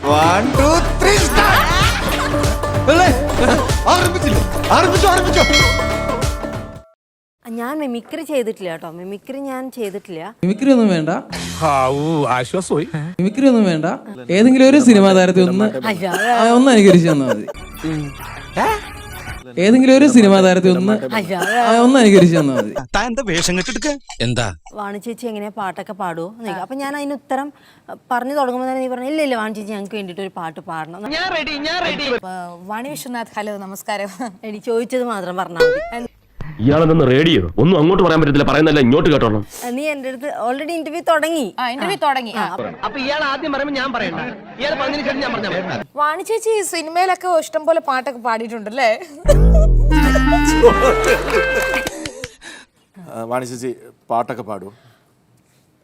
1 2 3 start. ആരംഭിച്ചോ. ഞാൻ mimicry ചെയ്തിട്ടില്ല കേട്ടോ. മിമിക്രി ഞാൻ ചെയ്തിട്ടില്ല. മിമിക്രി ഒന്നും വേണ്ട. ആശ്വാസമായി. മിമിക്രി ഒന്നും വേണ്ട. ഏതെങ്കിലും ഒരു സിനിമാ താരത്തെ ഒന്ന് അനുകരിച്ചു തന്നാൽ മതി. ഏതെങ്കിലും ഒരു സിനിമാ താരത്തെ ഒന്ന് അനുകരിച്ചു തന്നാൽ മതി. എന്താ വേഷം കെട്ടിട്ട് എന്താ വാണി ചേച്ചി എങ്ങനെയാ പാട്ടൊക്കെ പാടുവോ? അപ്പൊ ഞാൻ അതിന് ഉത്തരം പറഞ്ഞു തുടങ്ങുമ്പോൾ തന്നെ നീ പറഞ്ഞു ഇല്ല വാണി ചേച്ചി ഞങ്ങൾക്ക് വേണ്ടിട്ട് ഒരു പാട്ട് പാടണം. വാണി വിശ്വനാഥ്, ഹലോ നമസ്കാരം. എനിക്ക് ചോദിച്ചത് മാത്രം പറഞ്ഞാൽ മതി. ഇയാളെന്ന് റേഡിയോ ഒന്നും അങ്ങോട്ട് പറയാൻ പറ്റത്തില്ല, പറയുന്നല്ല ഇങ്ങോട്ട് കേട്ടോണം. നീ എന്റെ അടുത്ത് ഓൾറെഡി ഇന്റർവ്യൂ തുടങ്ങി. അപ്പൊ ഇയാൾ ആദ്യം പറയുമ്പോൾ ഞാൻ പറയണ്ട, ഇയാൾ പറഞ്ഞതിന് ശേഷം ഞാൻ പറഞ്ഞ വാണി ചേച്ചി സിനിമയിലൊക്കെ ഇഷ്ടം പോലെ പാട്ടൊക്കെ പാടിയിട്ടുണ്ടല്ലേ? വാണി ചേച്ചി പാട്ടൊക്കെ പാടും.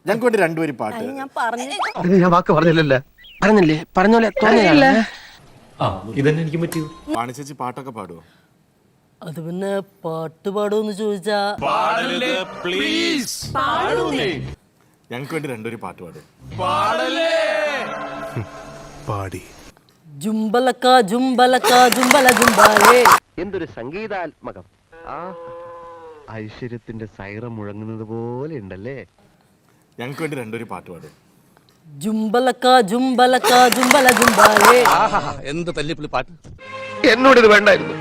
ഞങ്ങൾക്ക് വേണ്ടി രണ്ടുപേരും പാട്ട്. ഞാൻ പറഞ്ഞു ഞാൻ വാക്ക് പറഞ്ഞില്ലല്ലേ? പറഞ്ഞോലെ തോന്നിയില്ല. ഇതന്നെ എനിക്ക് പറ്റിയത്. വാണി ചേച്ചി പാട്ടൊക്കെ പാടുവോ? അത് പിന്നെ പാട്ട് പാടുമെന്ന് ചോദിച്ചാ ഞങ്ങൾക്ക് വേണ്ടി രണ്ടുപേരും പാട്ട് പാടും. പാടി ജുംബലക്ക ജുംബലക്ക ജുംബല ജുംബാലേ. എന്തൊരു സംഗീതാത്മകം. ആ ഐശ്വര്യത്തിന്റെ സൈറ മുഴങ്ങുന്നത് പോലെ ഉണ്ടല്ലേ. ഞങ്ങൾക്ക് വേണ്ടി രണ്ടുപേരും പാട്ട് പാടും. ജുംബലക്ക ജുംബലക്ക ജുംബല ജുംബാലേ. എന്ത് തല്ലിപ്പുള്ളി പാട്ട്. എന്നോടിത് വേണ്ടായിരുന്നു.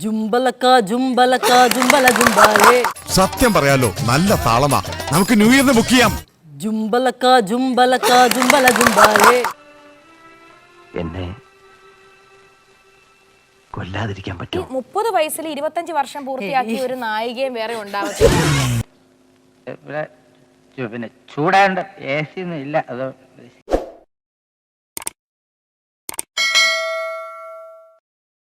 ജുംബലക്ക ജുംബലക്ക ജുംബല ജുംബാലേ. സത്യം പറയാലോ, നല്ല താളമാ. നമുക്ക് ന്യൂ ഇയറിന് ബുക്ക് ചെയ്യാം. ജുംബലക്ക ജുംബലക്ക ജുംബല ജുംബാലേ. എന്നെ കൊല്ലാതിരിക്കാൻ പറ്റും. 30 വയസ്സിൽ 25 വർഷം പൂർത്തിയാക്കിയ ഒരു നായികയും വേറെ ഉണ്ടാവത്തില്ല. പിന്നെ ചൂടാണ്ട് AC ഒന്നും ഇല്ല, അത്